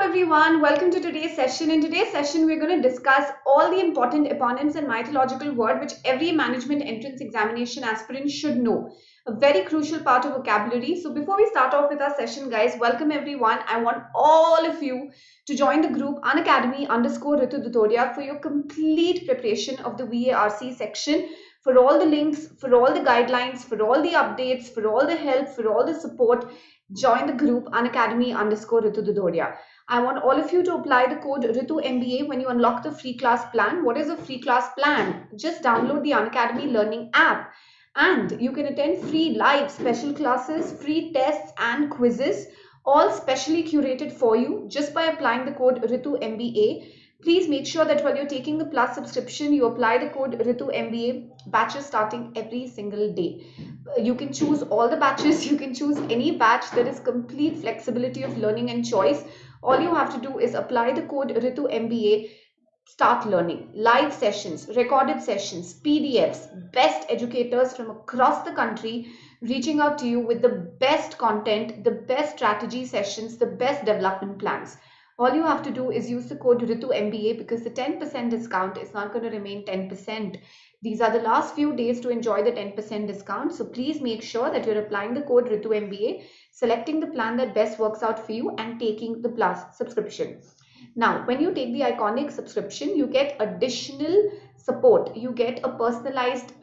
everyone, welcome to today's session. In today's session, we're going to discuss all the important eponyms and mythological word which every management entrance examination aspirant should know. A very crucial part of vocabulary. So before we start off with our session, guys, welcome everyone. I want all of you to join the group unacademy_Ritu Dutodia for your complete preparation of the VARC section. For all the links, for all the guidelines, for all the updates, for all the help, for all the support, join the group unacademy_Ritu Dutodia. I want all of you to apply the code Ritu MBA when you unlock the free class plan. What is a free class plan? Just download the Unacademy Learning app and you can attend free live special classes, free tests and quizzes, all specially curated for you just by applying the code Ritu MBA. Please make sure that while you're taking the plus subscription, you apply the code Ritu MBA. Batches starting every single day. You can choose all the batches. You can choose any batch. There is complete flexibility of learning and choice. All you have to do is apply the code Ritu MBA, start learning. Live sessions, recorded sessions, PDFs, best educators from across the country reaching out to you with the best content, the best strategy sessions, the best development plans. All you have to do is use the code Ritu MBA because the 10% discount is not going to remain 10%. These are the last few days to enjoy the 10% discount. So please make sure that you're applying the code Ritu MBA, selecting the plan that best works out for you and taking the plus subscription. Now, when you take the iconic subscription, you get additional support. You get personalized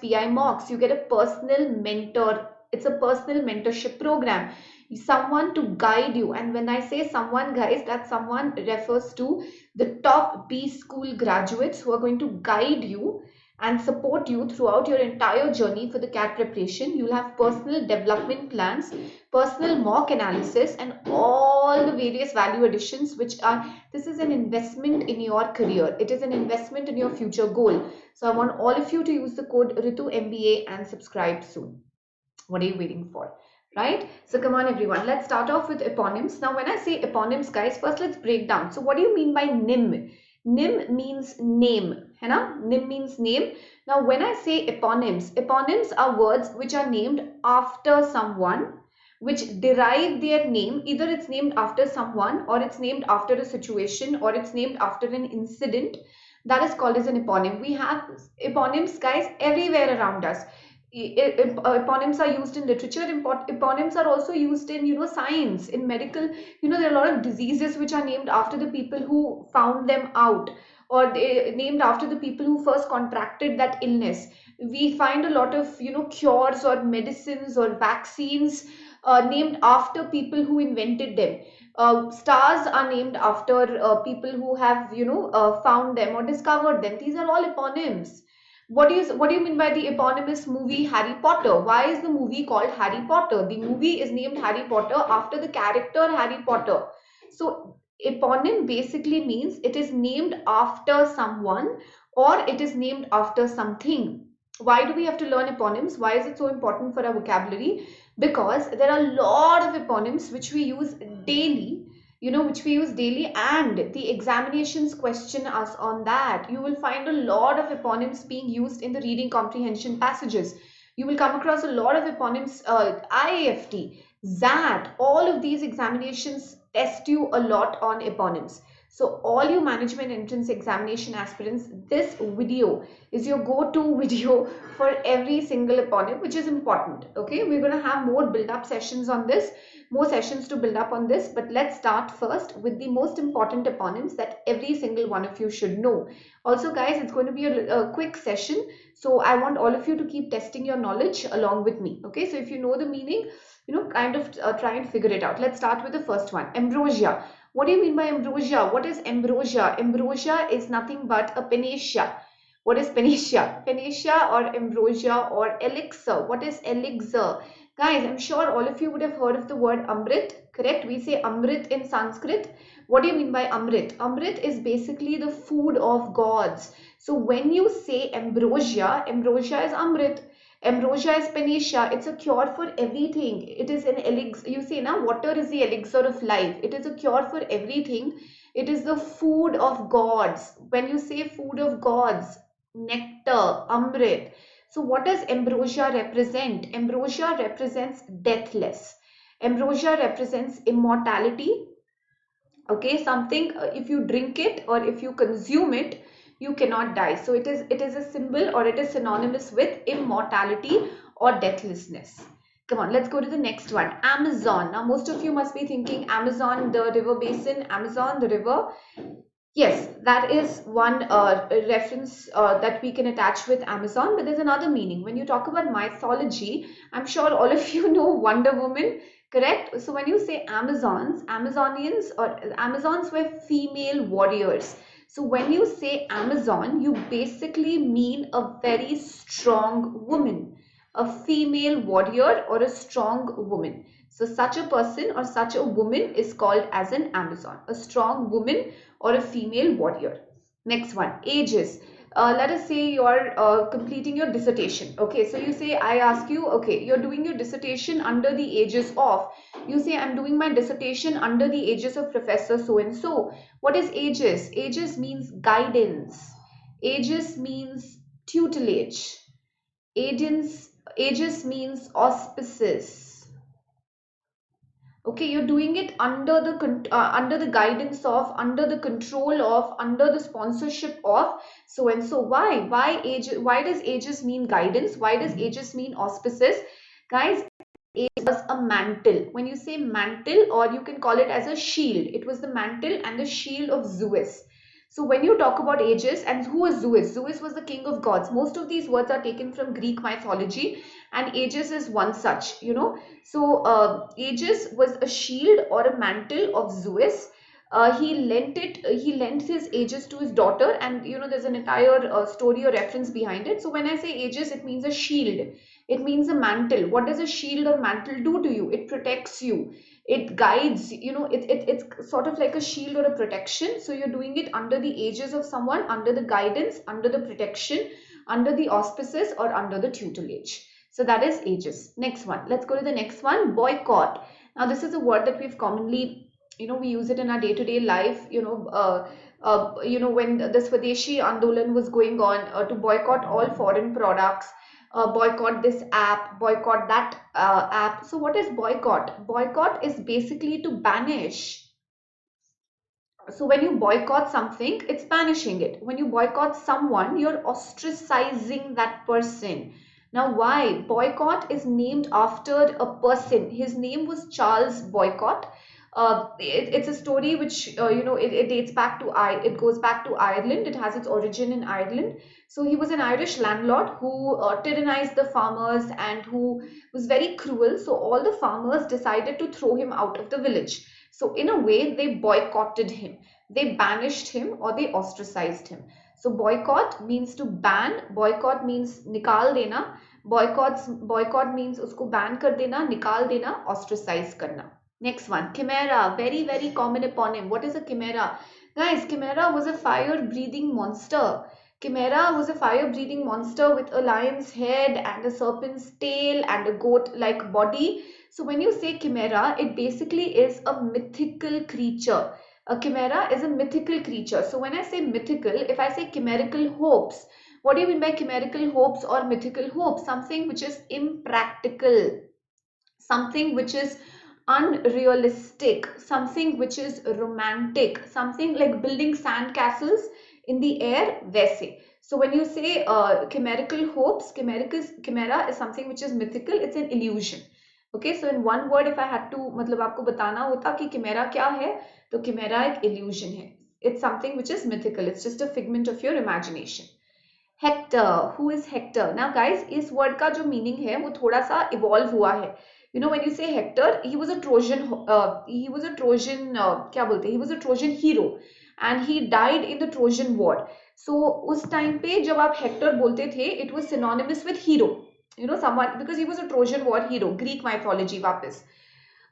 PI mocks. You get a personal mentor. It's a personal mentorship program. Someone to guide you. And when I say someone, guys, that someone refers to the top B school graduates who are going to guide you and support you throughout your entire journey for the CAT preparation. You'll have personal development plans, personal mock analysis, and all the various value additions, this is an investment in your career. It is an investment in your future goal. So I want all of you to use the code Ritu MBA and subscribe soon. What are you waiting for? Right? So come on everyone, let's start off with eponyms. Now when I say eponyms, guys, first let's break down. So what do you mean by NIM? NIM means name, है ना? NIM means name. Now when I say eponyms are words which are named after someone, which derive their name. Either it's named after someone, or it's named after a situation, or it's named after an incident. That is called as an eponym. We have eponyms, guys, everywhere around us. Eponyms are used in literature. Eponyms are also used in science, in medical. There are a lot of diseases which are named after the people who found them out, or they named after the people who first contracted that illness. We find a lot of cures or medicines or vaccines named after people who invented them. Stars are named after people who have found them or discovered them. These are all eponyms. What do you mean by the eponymous movie Harry Potter? Why is the movie called Harry Potter? The movie is named Harry Potter after the character Harry Potter. So eponym basically means it is named after someone or it is named after something. Why do we have to learn eponyms? Why is it so important for our vocabulary? Because there are a lot of eponyms which we use daily, and the examinations question us on that. You will find a lot of eponyms being used in the reading comprehension passages. You will come across a lot of eponyms, IAFT, ZAT, all of these examinations test you a lot on eponyms. So all you management entrance examination aspirants, this video is your go-to video for every single eponym, which is important. Okay, we're going to have more build-up sessions on this, more sessions to build up on this, but let's start first with the most important eponyms that every single one of you should know. Also, guys, it's going to be a quick session, so I want all of you to keep testing your knowledge along with me. Okay, so if you know the meaning, kind of try and figure it out. Let's start with the first one, ambrosia. What do you mean by ambrosia? What is ambrosia? Ambrosia is nothing but a panacea. What is panacea? Panacea or ambrosia or elixir. What is elixir? Guys, I'm sure all of you would have heard of the word amrit, correct? We say amrit in Sanskrit. What do you mean by amrit? Amrit is basically the food of gods. So when you say ambrosia, ambrosia is amrit. Ambrosia is panacea. It's a cure for everything. It is an elixir. You say now, water is the elixir of life. It is a cure for everything. It is the food of gods. When you say food of gods, nectar, amrit. So what does ambrosia represent? Ambrosia represents deathless. Ambrosia represents immortality. Okay, something, if you drink it or if you consume it, you cannot die. So it is a symbol, or it is synonymous with immortality or deathlessness. Come on, let's go to the next one. Amazon. Now most of you must be thinking Amazon, the river basin, Amazon, the river. Yes, that is one reference that we can attach with Amazon, but there's another meaning. When you talk about mythology, I'm sure all of you know Wonder Woman, correct? So when you say Amazons, Amazonians or Amazons were female warriors. So when you say Amazon, you basically mean a very strong woman, a female warrior or a strong woman. So such a person or such a woman is called as an Amazon, a strong woman or a female warrior. Next one, ages. Let us say you're completing your dissertation. Okay, so you say, I ask you, okay, you're doing your dissertation under the aegis of, you say, I'm doing my dissertation under the aegis of Professor so and so. What is aegis? Aegis means guidance, aegis means tutelage, aegis means auspices. Okay, you're doing it under the guidance of, under the control of, under the sponsorship of so and so. Why does aegis mean guidance? Why does aegis mean auspices? Guys, it was a mantle. When you say mantle, or you can call it as a shield, it was the mantle and the shield of Zeus. So when you talk about aegis, and who is Zeus? Zeus was the king of gods. Most of these words are taken from Greek mythology, and aegis is one such, you know. So aegis was a shield or a mantle of Zeus. He lent his aegis to his daughter, and you know there's an entire story or reference behind it. So when I say aegis, it means a shield, it means a mantle. What does a shield or mantle do to you? It protects you, it guides, you know, it's sort of like a shield or a protection. So you're doing it under the aegis of someone, under the guidance, under the protection, under the auspices, or under the tutelage. So that is aegis. Next one, let's go to the next one. Boycott. Now this is a word that we've commonly, you know, we use it in our day-to-day life, when the Swadeshi Andolan was going on, to boycott all foreign products, boycott this app, boycott that app. So what is boycott? Boycott is basically to banish. So when you boycott something, it's banishing it. When you boycott someone, you're ostracizing that person. Now, why? Boycott is named after a person. His name was Charles Boycott. It's a story which it dates back to it goes back to Ireland. It has its origin in Ireland. So he was an Irish landlord who tyrannized the farmers and who was very cruel. So all the farmers decided to throw him out of the village. So in a way, they boycotted him, they banished him, or they ostracized him. So boycott means to ban, boycott means nikal dena, boycott means usko ban kar dena, nikal dena, ostracize karna. Next one, chimera, very, very common eponym. What is a chimera? Guys, chimera was a fire-breathing monster. Chimera was a fire-breathing monster with a lion's head and a serpent's tail and a goat-like body. So when you say chimera, it basically is a mythical creature. A chimera is a mythical creature. So when I say mythical, if I say chimerical hopes, what do you mean by chimerical hopes or mythical hopes? Something which is impractical, something which is unrealistic, something which is romantic, something like building sand castles in the air, वैसे. So when you say chimerical hopes, chimera is something which is mythical, it's an illusion. Okay, so in one word, if I had to मतलब आपको बताना होता कि chimera क्या है, तो chimera एक illusion है. It's something which is mythical. It's just a figment of your imagination. Hector, who is Hector? Now guys, इस word का जो meaning है वो थोड़ा सा evolve हुआ है. You know, when you say Hector, he was a Trojan क्या बोलते हैं, he was a Trojan hero and he died in the Trojan War. So उस time पे जब आप Hector बोलते थे, it was synonymous with hero. You know, someone, because he was a Trojan War hero, Greek mythology वापस.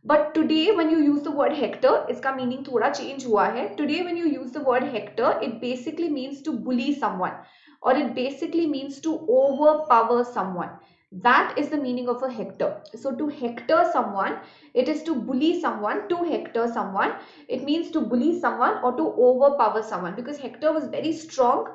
But today when you use the word Hector, इसका meaning थोड़ा change हुआ है. Today when you use the word Hector, it basically means to bully someone, or it basically means to overpower someone. That is the meaning of a hector. So to hector someone, it is to bully someone. To hector someone, it means to bully someone or to overpower someone, because Hector was very strong.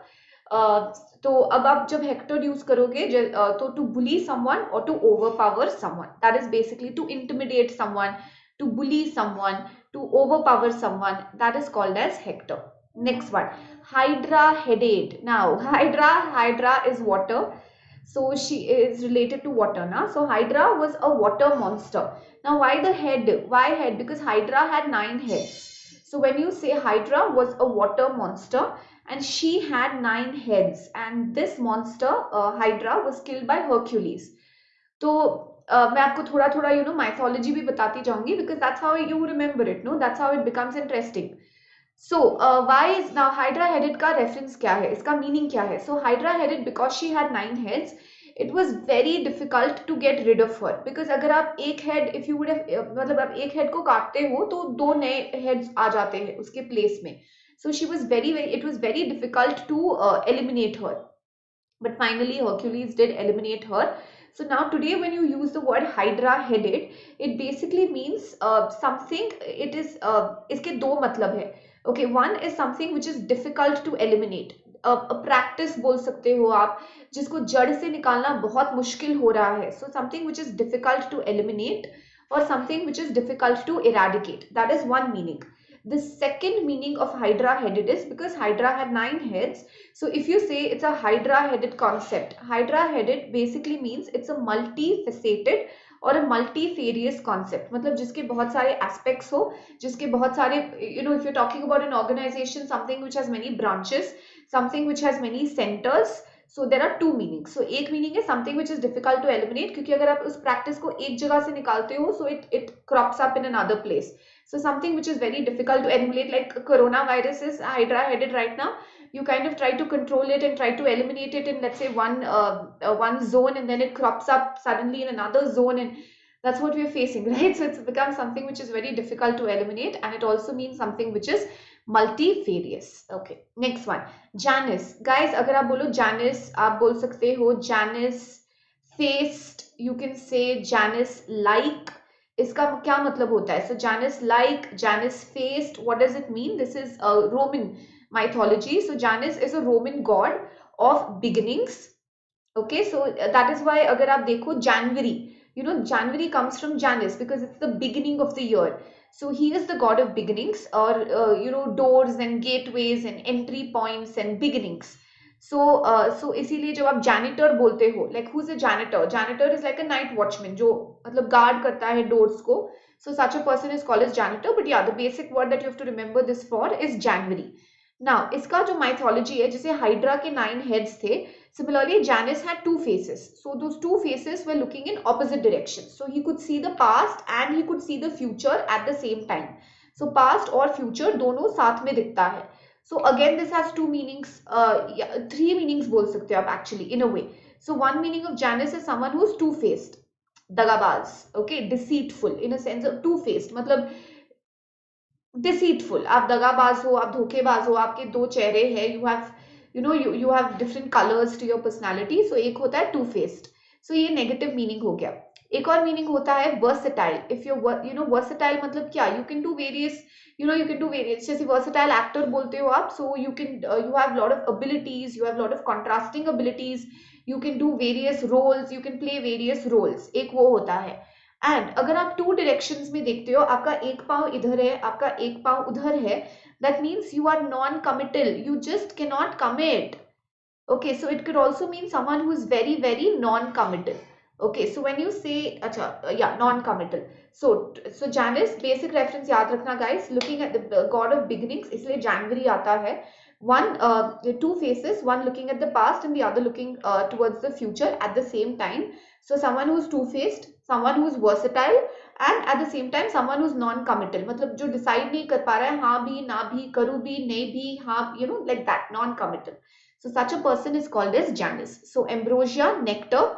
तो अब आप जब Hector use करोगे तो to bully someone और to overpower someone, that is basically to intimidate someone, to bully someone, to overpower someone, that is called as Hector. Next one, Hydra headed. Now Hydra is water, so she is related to water now. So Hydra was a water monster. Now why the head? Why head? Because Hydra had 9 heads. So when you say Hydra was a water monster and she had 9 heads, and this monster Hydra was killed by Hercules. तो मैं आपको थोड़ा थोड़ा mythology भी बताती जाऊंगी, because that's how you remember it, no, that's how it becomes interesting. So why is now hydra headed का reference क्या है, इसका मीनिंग क्या है? So hydra headed because she had 9 heads, it was very difficult to get rid of her. Because अगर आप एक head, if you would मतलब आप एक हेड को काटते हो तो 2 नए हेड्स आ जाते हैं उसके प्लेस में. So she was very it was very difficult to eliminate her, but finally Hercules did eliminate her. So now today when you use the word hydra headed, it basically means something, it is इसके दो मतलब है. Okay, one is something which is difficult to eliminate. Practice बोल सकते हो आप, जिसको जड़ से निकालना बहुत मुश्किल हो रहा है. So something which is difficult to eliminate or something which is difficult to eradicate, that is one meaning. The second meaning of hydra headed is because Hydra had 9 heads. So if you say it's a hydra headed concept, hydra headed basically means it's a multifaceted और a multifarious concept, मतलब जिसके बहुत सारे aspects हो, जिसके बहुत सारे, if you're talking about an organization, something which has many branches, something which has many centers. So there are two meanings. So एक meaning है something which is difficult to eliminate, क्योंकि अगर आप उस practice को एक जगह से निकालते हो, so it crops up in another place. So something which is very difficult to eliminate, like coronavirus is hydra headed right now. You kind of try to control it and try to eliminate it in, let's say, one zone, and then it crops up suddenly in another zone, and that's what we're facing, right? So it's become something which is very difficult to eliminate, and it also means something which is multifarious. Okay, next one, Janus. Guys, अगर आप बोलो Janus, आप बोल सकते हो Janus faced, you can say Janus like. इसका क्या मतलब होता है? So Janus like, Janus faced, what does it mean? This is a Roman mythology. So Janus is a Roman god of beginnings. Okay, so that is why अगर आप देखो January, January comes from Janus because it's the beginning of the year. So he is the god of beginnings, or doors and gateways and entry points and beginnings. So इसीलिए जब आप janitor बोलते हो, like who's a janitor? Janitor is like a night watchman, जो मतलब guard करता है doors को. So such a person is called as janitor. But yeah, the basic word that you have to remember this for is January. Now इसका जो mythology है, जैसे Hydra के 9 heads थे, similarly Janus had 2 faces. So those 2 faces were looking in opposite directions. So he could see the past and he could see the future at the same time. So past और future दोनों साथ में दिखता है. So again this has 2 meanings, 3 meanings बोल सकते हो आप actually in a way. So one meaning of Janus is someone who is two-faced, दगाबाज, okay, deceitful, in a sense of two-faced, मतलब deceitful, आप दगाबाज हो, आप धोखेबाज हो, आपके 2 चेहरे हैं, you have different colors to your personality. So एक होता है two-faced. So ये negative meaning हो गया. एक और meaning होता है versatile. If you're versatile मतलब क्या? You can do various, जैसे versatile actor बोलते हो आप. So you have lot of abilities, you have lot of contrasting abilities, you can do various roles, you can play various roles. एक वो होता है. एंड अगर आप 2 डायरेक्शंस में देखते हो, आपका एक पांव इधर है, आपका एक पांव उधर है, that means you are non-committal, you just cannot commit. Okay, so it could also mean someone who is very very non-committal. Okay, so when you say non-committal, so Janus, basic reference याद रखना guys, looking at the god of beginnings, इसलिए January आता है. One 2 faces, one looking at the past and the other looking towards the future at the same time. So someone who is two-faced, someone who is versatile, and at the same time someone who is non-committal, मतलब जो decide नहीं कर पा रहा है, हाँ भी ना भी, करूँ भी नहीं भी, हाँ, like that, non-committal. So such a person is called as Janus. So Ambrosia, nectar.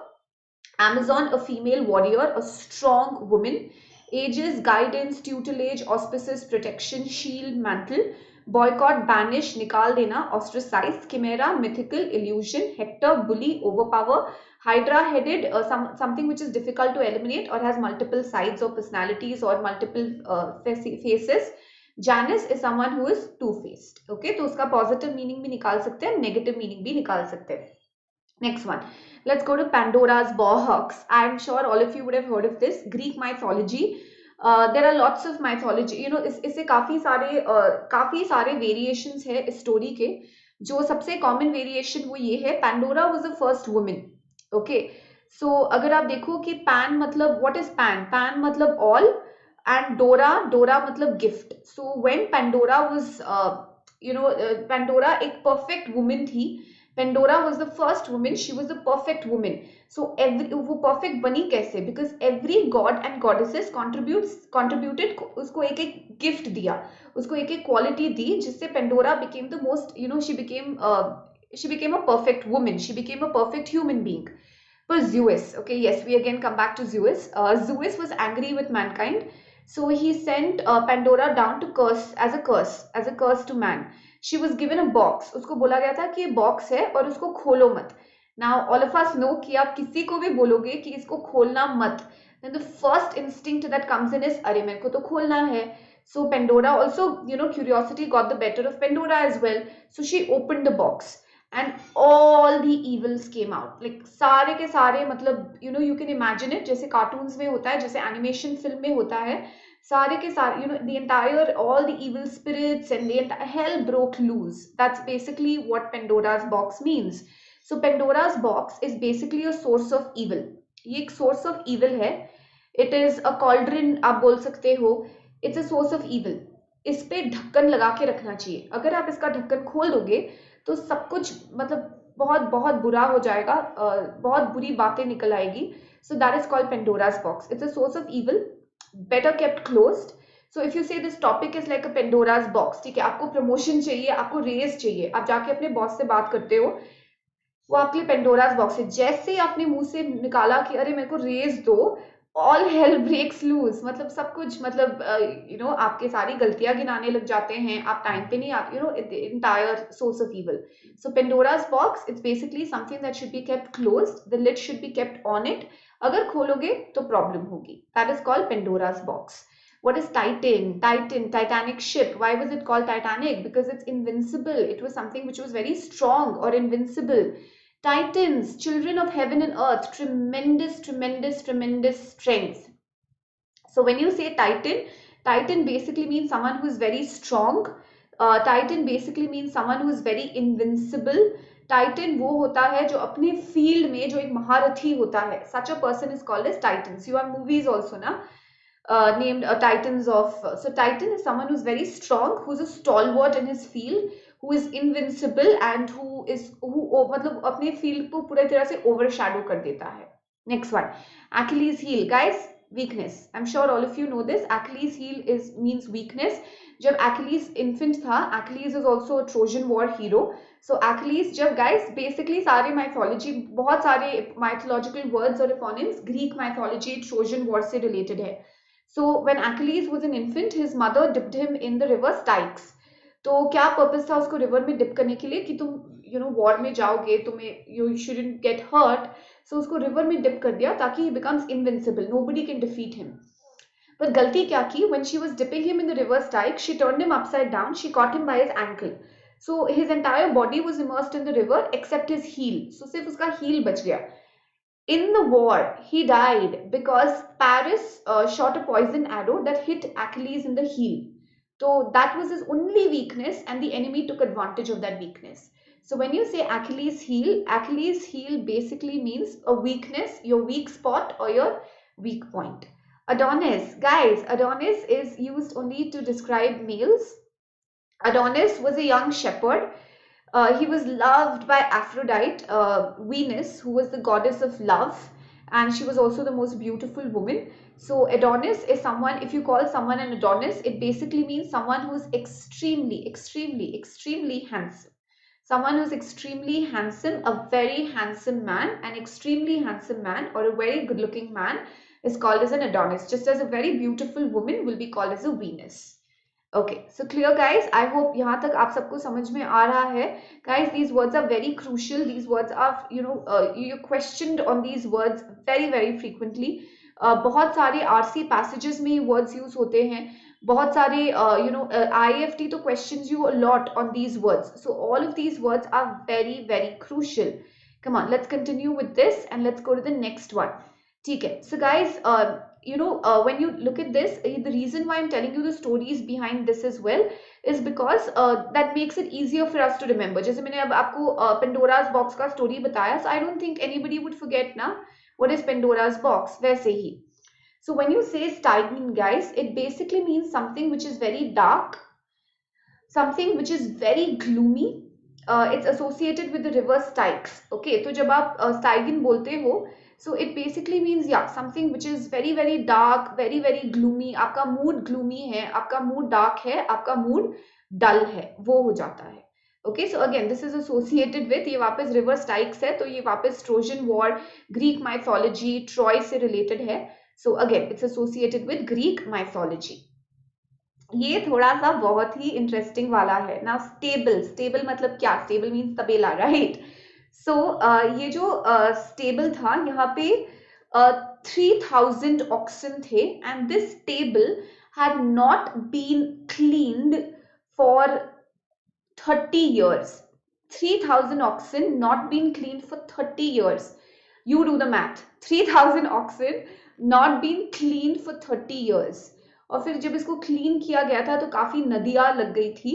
Amazon, a female warrior, a strong woman. Aegis, guidance, tutelage, auspices, protection, shield, mantle. Boycott, banish, nikal dena, ostracize. Chimera, mythical, illusion. Hector, bully, overpower. Hydra headed, something which is difficult to eliminate or has multiple sides or personalities or multiple faces. Janus is someone who is two-faced. Okay, तो उसका positive meaning भी निकाल सकते हैं, negative meaning भी निकाल सकते हैं. Next one, let's go to Pandora's box. I'm sure all of you would have heard of this. Greek mythology. There are lots of mythology, इससे काफी सारे वेरिएशंस है इस स्टोरी के. जो सबसे कॉमन वेरिएशन वो ये है, Pandora was the first woman. Okay, so अगर आप देखो कि पैन मतलब, व्हाट इज पैन? पैन मतलब ऑल, एंड डोरा, डोरा मतलब gift. So when Pandora was, Pandora एक परफेक्ट वुमन थी. Pandora was the first woman, she was the perfect woman. So every, वो परफेक्ट बनी कैसे? Because every god and goddesses contributed, उसको एक एक gift दिया, उसको एक एक क्वालिटी दी, जिससे Pandora became the most, she became a perfect woman, she became a perfect human being. But Zeus, okay, yes, we again come back to Zeus. Zeus was angry with mankind, so he sent Pandora down to curse, as a curse to man. She was given a box. उसको बोला गया था कि ये box है और उसको खोलो मत. Now all of us know कि आप किसी को भी बोलोगे कि इसको खोलना मत, then the first instinct that comes in is, अरे मेरे को तो खोलना है. So Pandora also, curiosity got the better of Pandora as well. So she opened the box. And all the evils came out, like सारे के सारे, मतलब you can imagine it, जैसे कार्टून्स में होता है, जैसे एनिमेशन फिल्म में होता है, सारे के सारे, the entire, all the evil spirits and the entire hell broke loose. That's basically what Pandora's box means. So Pandora's box is basically a source of evil. ये एक source of evil है. It is a cauldron, आप बोल सकते हो. It's a source of evil. इस पे ढक्कन लगा के रखना चाहिए. अगर आप इसका ढक्कन खोल दोगे तो सब कुछ, मतलब बहुत बहुत बुरा हो जाएगा, बहुत बुरी बातें निकल आएगी. So that is called Pandora's box. It's a source of evil, better kept closed. So if you say this topic is like a Pandora's box, ठीक है, आपको प्रमोशन चाहिए, आपको रेस चाहिए, आप जाके अपने बॉस से बात करते हो, वो आपके लिए पेंडोरास बॉक्स है. जैसे ही आपने मुंह से निकाला कि अरे मेरे को रेस दो, ऑल हेल ब्रेक्स लूज, मतलब सब कुछ, मतलब आपके सारी गलतियां गिनाने लग जाते हैं, आप टाइम पे नहीं आते, entire source of evil. So Pandora's box, it's basically something that should be kept closed, the lid should be kept on it. अगर खोलोगे तो प्रॉब्लम होगी. That is called Pandora's box. What is Titan? Titanic ship. Why was it called Titanic? Because it's invincible. It was something which was very strong or invincible. Titans, children of heaven and earth, tremendous, tremendous, tremendous strength. So when you say Titan, Titan basically means someone who is very strong. Titan basically means someone who is very invincible. Titan वो होता है जो अपने field में जो एक महारथी होता है. Such a person is called as Titans. You have movies also, na? Named Titans of. So Titan is someone who's very strong, who's a stalwart in his field, who is invincible and who मतलब अपने field को पूरी तरह से overshadow कर देता है. Next one, Achilles heel. Guys, weakness. I'm sure all of you know this. Achilles heel means weakness. जब Achilles infant था, Achilles is also a Trojan War hero. So Achilles, जब guys basically सारे mythology, बहुत सारे mythological words और eponymous Greek mythology, Trojan War से related है. So when Achilles was an infant, his mother dipped him in the river Styx. तो क्या purpose था उसको रिवर में डिप करने के लिए कि तुम वॉर में जाओगे, तुम्हें you shouldn't get hurt. So उसको रिवर में डिप कर दिया ताकि he becomes invincible, nobody can defeat him. पर गलती क्या की? When she was dipping him in the river Styx, she turned him upside down, she caught him by his ankle. So his entire body was immersed in the river except his heel. So सिर्फ उसका heal बच गया. In the war, he died because Paris shot a poison arrow that hit Achilles in the heel. So that was his only weakness, and the enemy took advantage of that weakness. So when you say Achilles heel basically means a weakness, your weak spot or your weak point. Adonis, guys, Adonis is used only to describe males. Adonis was a young shepherd. He was loved by Aphrodite, Venus, who was the goddess of love, and she was also the most beautiful woman. So Adonis is someone, if you call someone an Adonis, it basically means someone who is extremely, extremely, extremely handsome. Someone who is extremely handsome, a very handsome man, an extremely handsome man or a very good looking man is called as an Adonis, just as a very beautiful woman will be called as a Venus. Okay, so clear guys. I hope यहाँ तक आप सबको समझ में आ रहा है. Guys, these words are very crucial. These words are, you questioned on these words very very frequently. बहुत सारे RC passages में ये words use होते हैं. बहुत सारे IFT तो questions you a lot on these words. So all of these words are very very crucial. Come on, let's continue with this and let's go to the next one. ठीक है. So guys, when you look at this, the reason why I'm telling you the stories behind this as well is because that makes it easier for us to remember. जैसे मैंने अब आपको Pandora's box का story बताया, so I don't think anybody would forget ना what is Pandora's box. वैसे ही. So when you say Stygian, guys, it basically means something which is very dark, something which is very gloomy. It's associated with the river Styx. Okay, तो जब आप Stygian बोलते हो, so it basically means something which is very very dark, very very gloomy. आपका mood gloomy है, आपका mood dark है, आपका mood dull है, वो हो जाता है. Okay, so again this is associated with, ये वापस river Styx है, तो ये वापस Trojan War, Greek mythology, Troy से related है. So again it's associated with Greek mythology. ये थोड़ा सा बहुत ही इंटरेस्टिंग वाला है ना. स्टेबल मतलब क्या? स्टेबल मीन्स तबेला, राइट? सो ये जो स्टेबल था, यहाँ पे 3000 ऑक्सन थे, and this stable had not been cleaned for 30 years. 3000 oxen not been cleaned for 30 years. You do the math. 3000 oxen not been cleaned for 30 years. और फिर जब इसको क्लीन किया गया था तो काफी नदियां लग गई थी.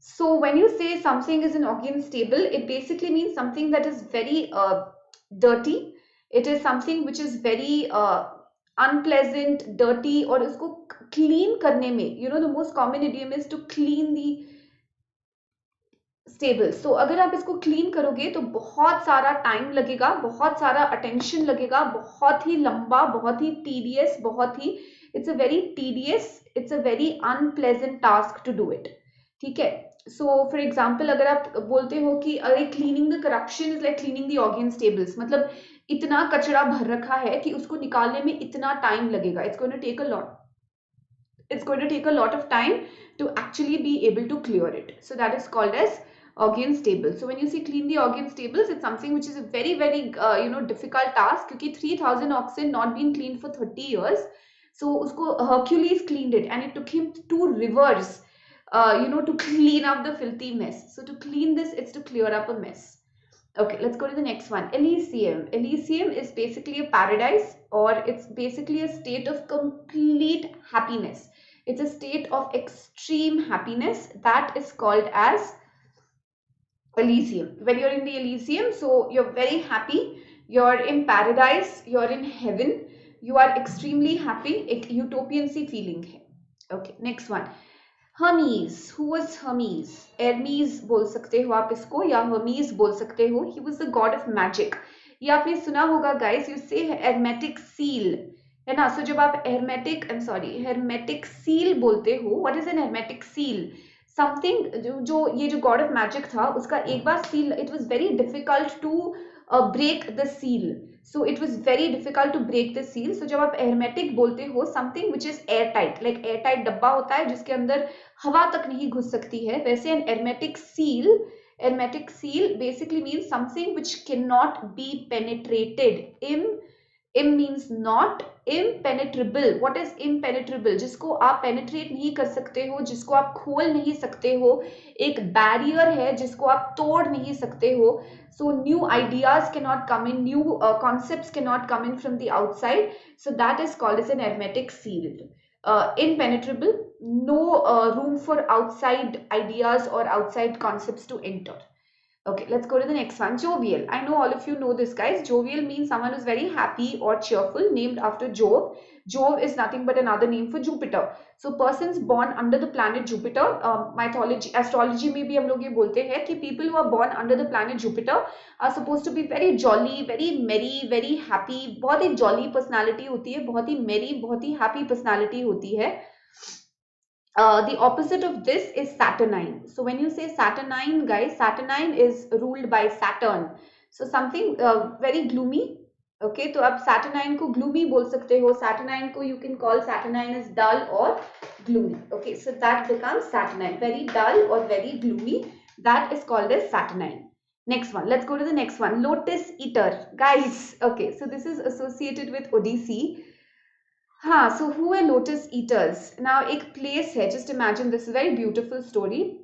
So when you say something is an Augean stable, it basically means something that is very dirty. It is something which is very unpleasant, dirty, और इसको clean करने में, the most common idiom is to clean the stable. So अगर आप इसको clean करोगे तो बहुत सारा टाइम लगेगा, बहुत सारा अटेंशन लगेगा, बहुत ही लंबा, बहुत ही tedious, बहुत ही it's a very tedious, it's a very unpleasant task to do it. ठीक है? So for example अगर आप बोलते हो कि अरे cleaning the corruption is like cleaning the Augean stables, मतलब इतना कचरा भर रखा है कि उसको निकालने में इतना टाइम लगेगा. It's going to take a lot. It's going to take a lot of time to actually be able to clear it. So that is called as Augean stable. So when you see clean the Augean stables, it's something which is a very very difficult task, क्योंकि 3000 oxen not been cleaned for 30 years. So उसको Hercules cleaned it, and it took him 2 rivers to clean up the filthy mess. So to clean this, it's to clear up a mess. Okay, let's go to the next one. Elysium. Elysium is basically a paradise, or it's basically a state of complete happiness. It's a state of extreme happiness that is called as Elysium. When you're in the Elysium, so you're very happy, you're in paradise, you're in heaven, you are extremely happy, एक utopian सी feeling है. Okay, next one. Hermes. Who was Hermes? Hermes बोल सकते हो आप इसको, या Hermes बोल सकते हो. He was the god of magic. ये आपने सुना होगा guys, you say hermetic seal, है ना? So जब आप hermetic seal बोलते हो, what is an hermetic seal? Something जो ये जो god of magic था, उसका एक बार seal, it was very difficult to break the seal. So it was very difficult to break the seal. So जब आप hermetic बोलते हो, something which is airtight, like airtight डब्बा होता है जिसके अंदर हवा तक नहीं घुस सकती है, वैसे an hermetic seal basically means something which cannot be penetrated. Im means not, impenetrable. What is impenetrable? जिसको आप penetrate नहीं कर सकते हो, जिसको आप खोल नहीं सकते हो, एक barrier है जिसको आप तोड़ नहीं सकते हो. So new ideas cannot come in, new concepts cannot come in from the outside. So that is called as an hermetic seal. Impenetrable, no room for outside ideas or outside concepts to enter. Okay, let's go to the next one. Jovial. I know all of you know this, guys. Jovial means someone who's very happy or cheerful, named after Jove. Jove is nothing but another name for Jupiter. So persons born under the planet Jupiter, mythology, astrology में भी हम लोग ये बोलते हैं कि people who are born under the planet Jupiter are supposed to be very jolly, very merry, very happy. बहुत ही jolly personality होती है, बहुत ही merry, बहुत ही happy personality होती है. The opposite of this is Saturnine. So when you say Saturnine, guys, Saturnine is ruled by Saturn. So something very gloomy. Okay, तो आप Saturnine को gloomy बोल सकते हो. Saturnine को you can call Saturnine as dull or gloomy. Okay, so that becomes Saturnine. Very dull or very gloomy. That is called as Saturnine. Next one. Let's go to the next one. Lotus Eater. Guys, okay, so this is associated with Odyssey. हाँ, so who are lotus eaters? Now एक place है, just imagine this is a very beautiful story,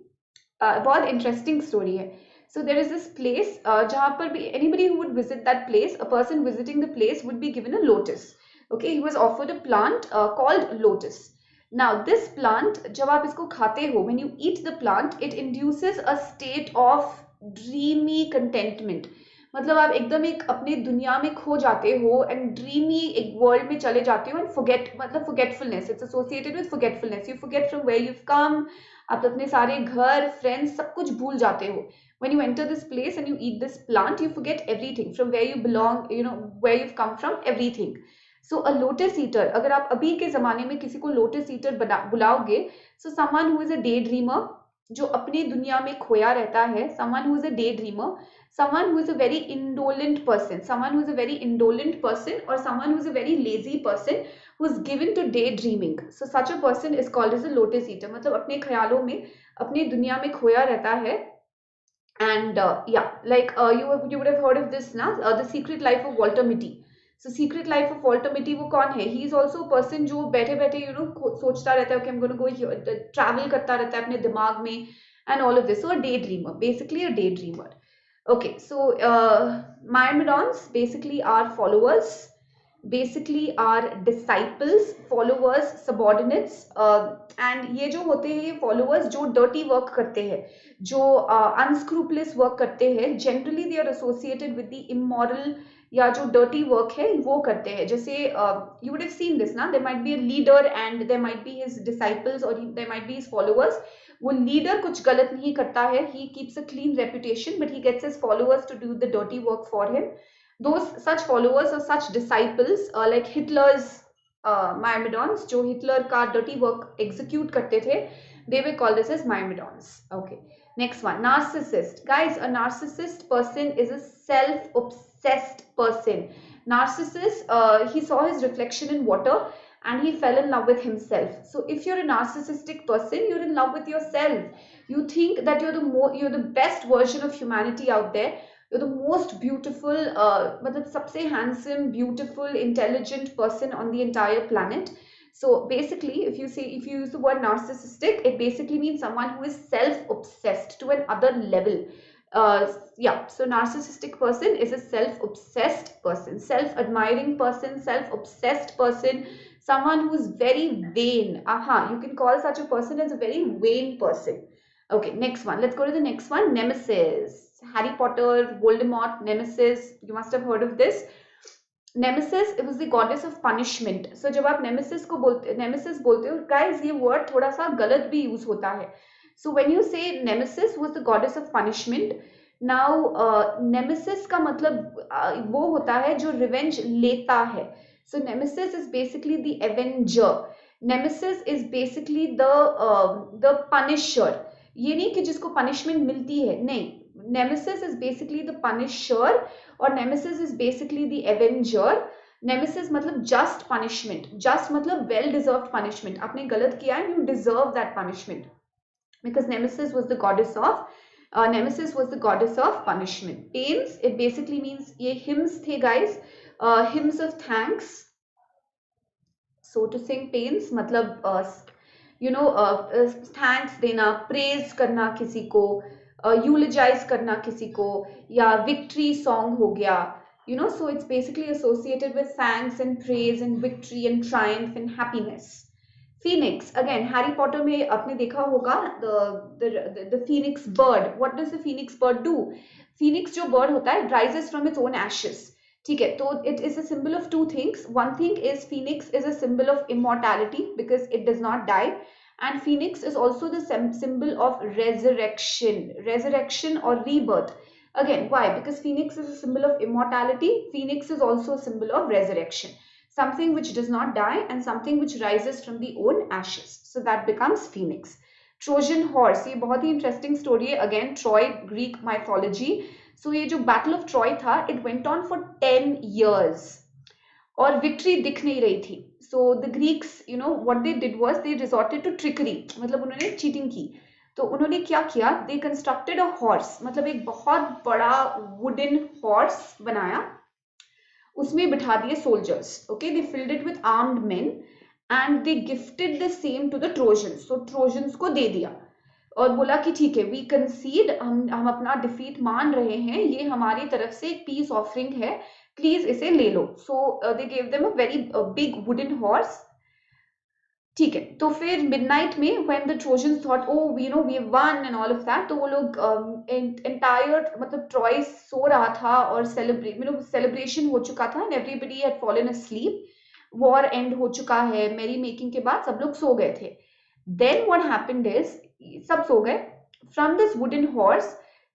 बहुत interesting story है. So there is this place जहाँ पर भी anybody who would visit that place, a person visiting the place would be given a lotus. Okay, he was offered a plant called lotus. Now this plant, जब आप इसको खाते हो, when you eat the plant, it induces a state of dreamy contentment. मतलब आप एकदम एक अपने दुनिया में खो जाते हो एंड ड्रीमी एक वर्ल्ड में चले जाते हो एंड फॉरगेट मतलब forgetfulness, it's associated with forgetfulness. You forget from where you come, आप अपने सारे घर फ्रेंड्स सब कुछ भूल जाते हो. When you enter this place and you eat this plant, you forget everything from where you belong, you know, where you've come from, everything. So a lotus eater, अगर आप अभी के ज़माने में किसी को lotus eater बुलाओगे, so someone who is a daydreamer, जो अपनी दुनिया में खोया रहता है, someone who is a daydreamer, someone who is a very indolent person, someone who is a very indolent person, or someone who is a very lazy person who is given to daydreaming. So such a person is called as a lotus eater. मतलब अपने ख्यालों में, अपनी दुनिया में खोया रहता है. And yeah, like you would have heard of this ना, The Secret Life of Walter Mitty. So Secret Life of Walter Mitty वो कौन है? He is also a person जो बैठे बैठे सोचता रहता है कि I'm going to go here, travel करता रहता है अपने दिमाग में and all of this. So a daydreamer, basically a daydreamer. Okay, so myrmidons basically are followers, basically are disciples, followers, subordinates, and ये जो होते हैं ये followers जो dirty work करते हैं, जो unscrupulous work करते हैं, generally they are associated with the immoral या जो dirty work है वो करते हैं. जैसे you would have seen this ना, there might be a leader and there might be his disciples or there might be his followers. वो leader कुछ गलत नहीं करता है, he keeps a clean reputation, but he gets his followers to do the dirty work for him. Those such followers or such disciples like Hitler's myrmidons, जो Hitler का dirty work execute करते थे, they were called this as myrmidons. Okay, next one, narcissist. Guys, a narcissist person is a self-obsessed person. Narcissist, he saw his reflection in water and he fell in love with himself. So if you're a narcissistic person, you're in love with yourself. You think that you're the best version of humanity out there. You're the most beautiful, मतलब सबसे handsome, beautiful, intelligent person on the entire planet. So basically, if you use the word narcissistic, it basically means someone who is self-obsessed to another level. Yeah, so narcissistic person is a self-obsessed person, self-admiring person, self-obsessed person, someone who is very vain. You can call such a person as a very vain person. Okay, next one. Let's go to the next one. Nemesis. Harry Potter, Voldemort, Nemesis. You must have heard of this. Nemesis, it was the goddess of punishment. So जब आप Nemesis बोलते हो, guys, ये word थोड़ा सा गलत भी use होता है. So when you say Nemesis was the goddess of punishment, now Nemesis का मतलब वो होता है जो revenge लेता है. So Nemesis is basically the avenger. Nemesis is basically the punisher. ये नहीं कि जिसको punishment मिलती है, नहीं. Nemesis is basically the punisher और Nemesis is basically the avenger. Nemesis मतलब just punishment. Just मतलब well deserved punishment. आपने गलत किया है, you deserve that punishment. Because Nemesis was the goddess of punishment. Pains, it basically means ये hymns थे guys, hymns of thanks. So to sing pains मतलब thanks देना, praise करना किसी को, eulogize करना किसी को, या victory song हो गया, so it's basically associated with thanks and praise and victory and triumph and happiness. Phoenix, again Harry Potter में आपने देखा होगा the phoenix bird. What does the phoenix bird do? Phoenix जो bird होता है rises from its own ashes. ठीक है, तो it is a symbol of two things. One thing is Phoenix is a symbol of immortality because it does not die, and Phoenix is also the symbol of resurrection or rebirth. Again, why? Because Phoenix is a symbol of immortality. Phoenix is also a symbol of resurrection, something which does not die and something which rises from the own ashes. So that becomes Phoenix. Trojan horse, ये बहुत ही interesting story है. Again, Troy, Greek mythology. So ये जो Battle of Troy था, it went on for 10 years और victory दिख नहीं रही थी. So the Greeks, what they did was they resorted to trickery. मतलब उन्होंने cheating की. तो उन्होंने क्या किया? They constructed a horse. मतलब एक बहुत बड़ा wooden horse बनाया. उसमें बिठा दिए soldiers. Okay, they filled it with armed men and they gifted the same to the Trojans. So Trojans को दे दिया. और बोला कि ठीक है, वी कंसीड, हम अपना डिफीट मान रहे हैं, ये हमारी तरफ से एक पीस ऑफरिंग है, प्लीज इसे ले लो. So they gave them a very big wooden horse. ठीक है, तो फिर मिडनाइट में when the Trojans thought oh we won and all of that, तो वो लोग एंटायर मतलब ट्रॉय सो रहा था और सेलिब्रेशन हो चुका था and everybody had fallen asleep. War and हो चुका है, मैरी मेकिंग के बाद सब लोग सो गए थे. देन व्हाट हैपेंड इज, सब सो गए. फ्रॉम दिस वुडन हॉर्स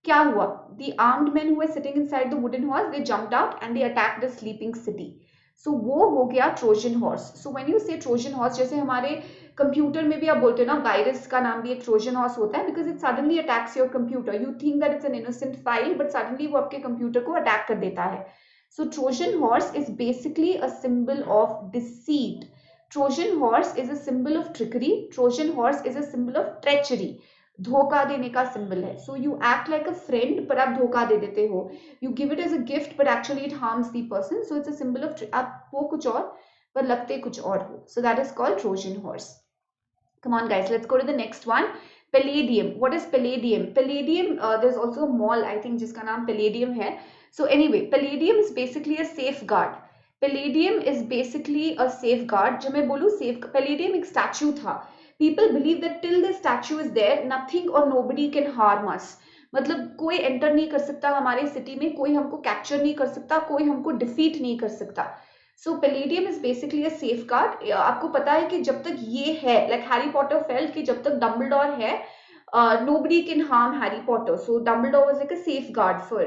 क्या हुआ, the armed men who were sitting inside the wooden horse, they jumped out and they attacked the sleeping city. सो वो हो गया Trojan horse. So when you से Trojan horse, जैसे हमारे कंप्यूटर में भी आप बोलते हो ना, वायरस का नाम भी एक ट्रोजन हॉर्स होता है, because it suddenly attacks your computer. You think that it's an innocent file, but suddenly वो आपके कंप्यूटर को अटैक कर देता है. So Trojan horse is basically a symbol of deceit. Trojan horse is a symbol of trickery. Trojan horse is a symbol of treachery. धोखा देने का symbol है. So you act like a friend पर आप धोखा दे देते हो. You give it as a gift but actually it harms the person. So it's a symbol of, आप हो कुछ और पर लगते कुछ और हो. So that is called Trojan horse. Come on guys, let's go to the next one. Palladium. What is palladium? Palladium, there's also a mall I think जिसका नाम palladium है. So anyway, palladium is basically a safeguard. Palladium is basically a safeguard. जब मैं बोलूँ safe, palladium एक statue था. People believe that till the statue is there, nothing or nobody can harm us. मतलब कोई एंटर नहीं कर सकता हमारे सिटी में, कोई हमको कैप्चर नहीं कर सकता, कोई हमको डिफीट नहीं कर सकता. So palladium is basically a safe guard. आपको पता है कि जब तक ये है, लाइक हैरी पॉटर फेल्ट कि जब तक डम्बलडोर है, nobody can harm Harry Potter. So Dumbledore was like a safeguard for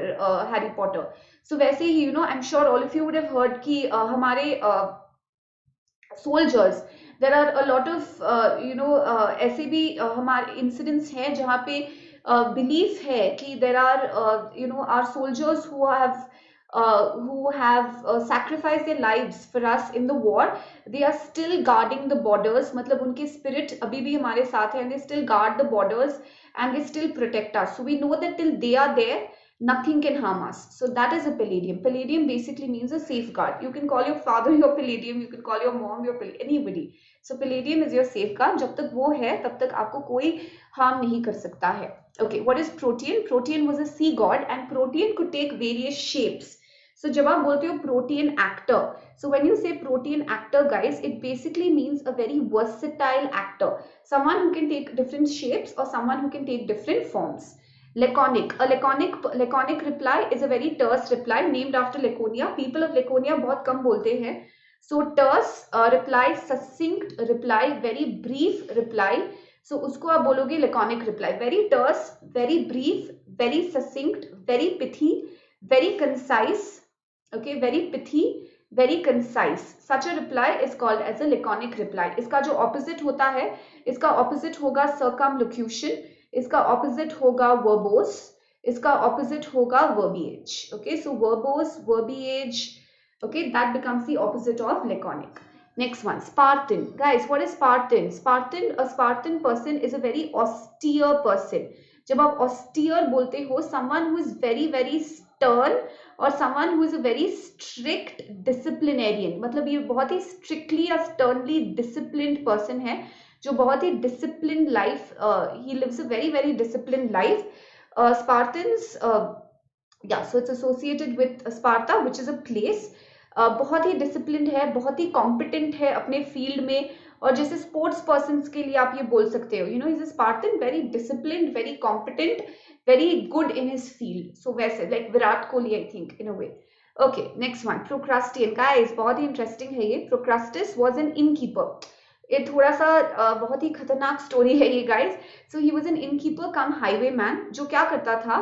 Harry Potter. So वैसे ही I'm sure all of you would have heard कि हमारे soldiers, there are a lot of ऐसे भी हमारे incidents हैं जहाँ पे belief है कि there are our soldiers who have sacrificed their lives for us in the war. They are still guarding the borders. मतलब उनके spirit अभी भी हमारे साथ है, and they still guard the borders and they still protect us. So we know that till they are there, nothing can harm us. So that is a palladium. Palladium basically means a safeguard. You can call your father your palladium, you can call your mom your palladium, anybody. So palladium is your safeguard. जब तक वो है तब तक आपको कोई harm नहीं कर सकता है. Okay, what is Protean? Protean was a sea god and Protean could take various shapes. So जब आप बोलते हो Protean actor, so when you say Protean actor guys, it basically means a very versatile actor, someone who can take different shapes or someone who can take different forms. Laconic. A laconic reply is a very terse reply named after Laconia. People of Laconia बहुत कम बोलते हैं. So terse reply, succinct reply, very brief reply. So उसको आप बोलोगे laconic reply. Very terse, very brief, very succinct, very pithy, very concise. Okay, very pithy, very concise. Such a reply is called as a laconic reply. इसका जो opposite होता है, इसका opposite होगा circumlocution, इसका opposite होगा verbose, इसका opposite होगा verbiage. Okay, so verbose, verbiage, okay, that becomes the opposite of laconic. Next one, Spartan. Guys, what is Spartan? A Spartan person is a very austere person. जब आप austere बोलते हो, someone who is very very stern और someone who is a very strict disciplinarian. मतलब ये बहुत ही strictly या sternly disciplined person है, जो बहुत ही disciplined life, he lives a very very disciplined life. Spartans, yeah, so it's associated with Sparta, which is a place. बहुत ही discipline है, बहुत ही कॉम्पिटेंट है अपने फील्ड में, और जैसे स्पोर्ट्स पर्सन के लिए आप ये बोल सकते हो, is a Spartan, very disciplined, very competent, very good in his field. So वैसे like Virat Kohli I think in a way. Okay, next one, procrustean. Guys बहुत ही इंटरेस्टिंग है ये. Procrustes was an innkeeper. ये थोड़ा सा बहुत ही खतरनाक स्टोरी है ये guys. So he was an innkeeper cum highway man, जो क्या करता था,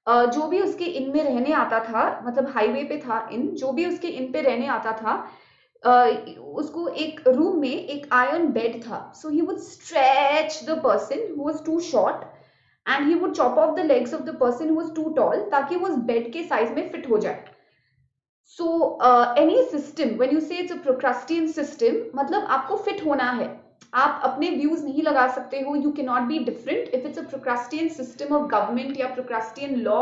जो भी उसके इन में रहने आता था, मतलब हाईवे पे था इन, जो भी उसके इन पे रहने आता था, उसको एक रूम में एक आयरन बेड था. So he would stretch the person who was too short and he would chop off the legs of the person who was too tall, ताकि वो उस बेड के साइज में फिट हो जाए. So any system, when you से it's a procrustean system, मतलब आपको फिट होना है, आप अपने व्यूज नहीं लगा सकते हो. You can not be different if it's a procrustean system of government या प्रोक्रास्टियन लॉ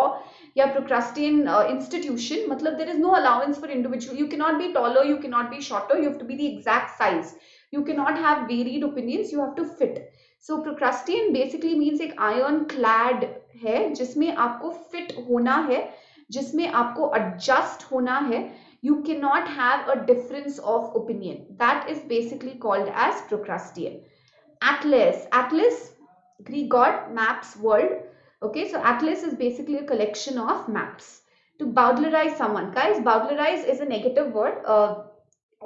या प्रोक्रास्टियन इंस्टीट्यूशन. मतलब there is no allowance for individual. You can not be taller, you can not be shorter, you have to be the exact size. You cannot have varied opinions, you have to fit. So procrustean basically means एक iron clad है जिसमें आपको fit होना है, जिसमें आपको adjust होना है. You cannot have a difference of opinion. That is basically called as procrastination. Atlas, Greek god, maps world. Okay, so atlas is basically a collection of maps. To bowdlerize someone, guys, bowdlerize is a negative word.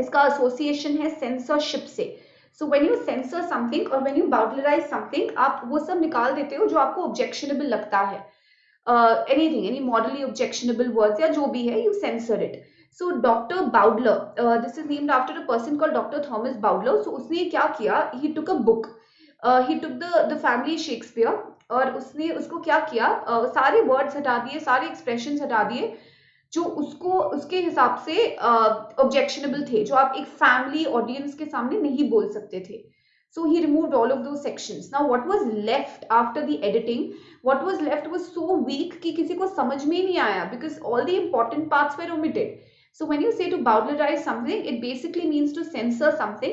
इसका association है censorship से. So when you censor something or when you bowdlerize something, आप वो सब निकाल देते हो जो आपको objectionable लगता है. Anything, any morally objectionable words या जो भी है, you censor it. So Dr. Bowdler, this is named after a person called Dr. Thomas Bowdler. So उसने क्या किया? He took a book. He took the family Shakespeare और उसने उसको क्या किया? सारे words हटा दिए, सारे expressions हटा दिए जो उसको उसके हिसाब से objectionable थे, जो आप एक family audience के सामने नहीं बोल सकते थे. So he removed all of those sections. Now what was left after the editing? What was left was so weak कि किसी को समझ में ही नहीं आया because all the important parts were omitted. So when you say to bowdlerize something, it basically means to censor something,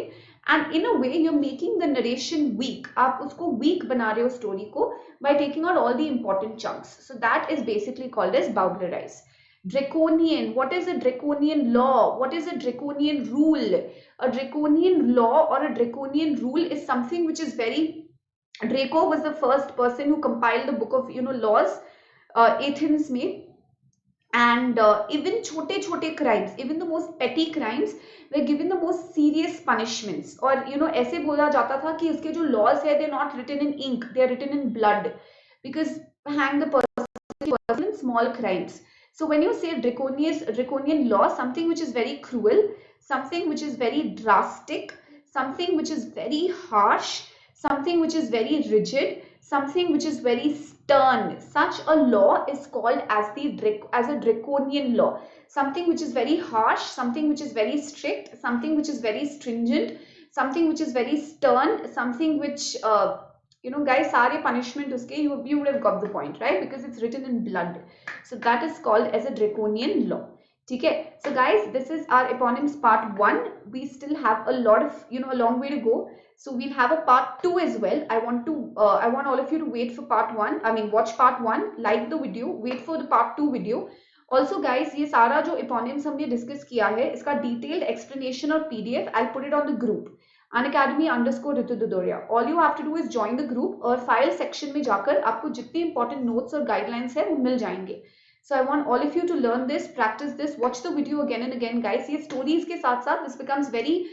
and in a way you're making the narration weak. आप उसको weak बना रहे हो story को by taking out all the important chunks. So that is basically called as bowdlerize. Draconian. What is a draconian law? What is a draconian rule? A draconian law or a draconian rule is something which is very. Draco was the first person who compiled the book of laws, Athens में. And even छोटे crimes, even the most petty crimes were given the most serious punishments. और ऐसे बोला जाता था कि इसके जो laws है, they're not written in ink, they are written in blood, because hang the person in small crimes. So when you say draconian law, something which is very cruel, something which is very drastic, something which is very harsh, something which is very rigid, something which is very stern. Such a law is called as a draconian law. Something which is very harsh, something which is very strict, something which is very stringent, something which is very stern, something which guys, सारे punishment उसके, you would have got the point, right? Because it's written in blood. So that is called as a draconian law. ठीक है? So guys, this is our eponyms part 1. We still have a lot of a long way to go. So we'll have a part 2 as well. I want all of you to wait for part 1. I mean, watch part 1, like the video, wait for the part 2 video. Also guys, ये सारा जो eponyms हमने discuss किया है, इसका detailed explanation और PDF, I'll put it on the group. Unacademy_Ritu Dudoria. All you have to do is join the group और file section में जाकर आपको जितने important notes और guidelines है वो मिल जाएंगे. So I want all of you to learn this, practice this, watch the video again and again, guys. ये stories के साथ साथ this becomes very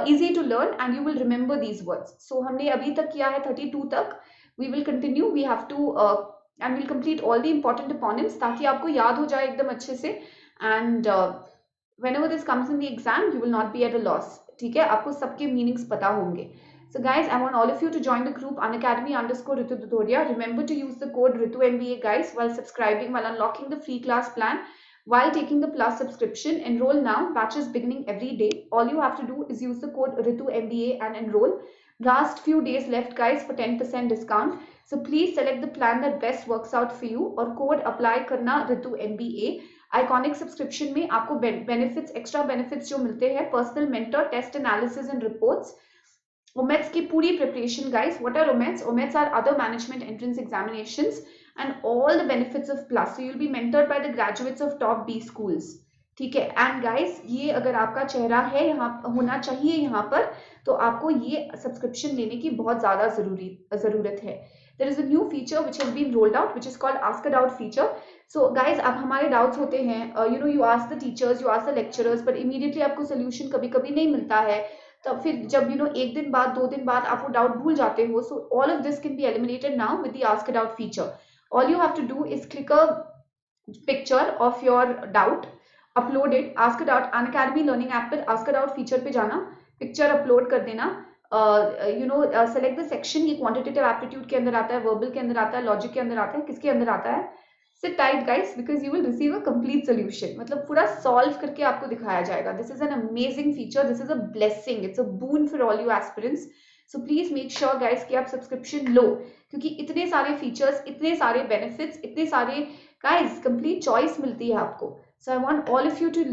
easy to learn and you will remember these words. So हमने अभी तक किया है 32 तक. We will continue. We have to and we'll complete all the important eponyms ताकि आपको याद हो जाए एकदम अच्छे से. And whenever this comes in the exam, you will not be at a loss. ठीक है? आपको सबके meanings पता होंगे. So guys, I want all of you to join the group Unacademy_Ritu Dudoria. Remember to use the code RITUMBA guys while subscribing, while unlocking the free class plan, while taking the plus subscription. Enroll now. Batches beginning every day. All you have to do is use the code RITUMBA and enroll. Last few days left guys for 10% discount. So please select the plan that best works out for you और code apply करना RITUMBA. Iconic subscription में आपको benefits, extra benefits जो मिलते हैं, personal mentor, test analysis and reports. OMETS की पूरी preparation guys. What are OMETS? OMETS are other management entrance examinations and all the benefits of plus. So you'll be mentored by the graduates of top B schools. ठीक है? And guys, ये अगर आपका चेहरा है यहाँ होना चाहिए यहाँ पर, तो आपको ये subscription लेने की बहुत ज़्यादा ज़रूरत है. There is a new feature which has been rolled out, which is called Ask a Doubt feature. So guys, अब हमारे doubts होते हैं, you ask the teachers, you ask the lecturers, but immediately आपको solution कभी-कभी नहीं मिलता है. तब फिर जब एक दिन बाद 2 दिन बाद आप वो डाउट भूल जाते हो. So all of this can be eliminated now with the Ask a Doubt feature. All you have to do is click a picture of your doubt, upload it, Ask a Doubt Unacademy learning app पर Ask a Doubt feature पे जाना, picture upload कर देना. Select the section. ये quantitative aptitude के अंदर आता है, verbal के अंदर आता है, logic के अंदर आता है, किसके अंदर आता है? Sit tight guys because you will receive a complete solution. मतलब पूरा solve करके आपको दिखाया जाएगा. This is an amazing feature. This is a blessing. It's a boon for all you aspirants. So please make sure guys कि आप subscription लो, क्योंकि इतने सारे features, इतने सारे benefits, इतने सारे guys complete choice मिलती है आपको. So I want all of you to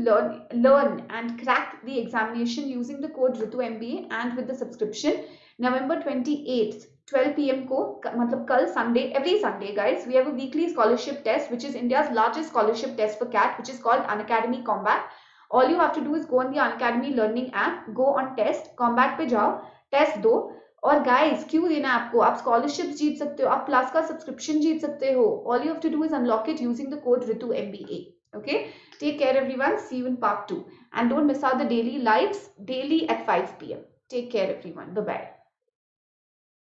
learn and crack the examination using the code RITUMBA and with the subscription. November 28th 12 PM को, मतलब कल Sunday, every Sunday guys, we have a weekly scholarship test which is India's largest scholarship test for CAT, which is called Unacademy Combat. All you have to do is go on the Unacademy learning app, go on test, Combat पे जाओ, test दो. और guys क्यों देना है आपको, आप scholarship जीत सकते हो, आप प्लस का सब्सक्रिप्शन जीत सकते हो. All you have to do is unlock it using the code Ritu MBA. Okay, take care everyone, see you in part 2 and don't miss out the daily lives daily at 5 PM. Take care everyone, bye bye.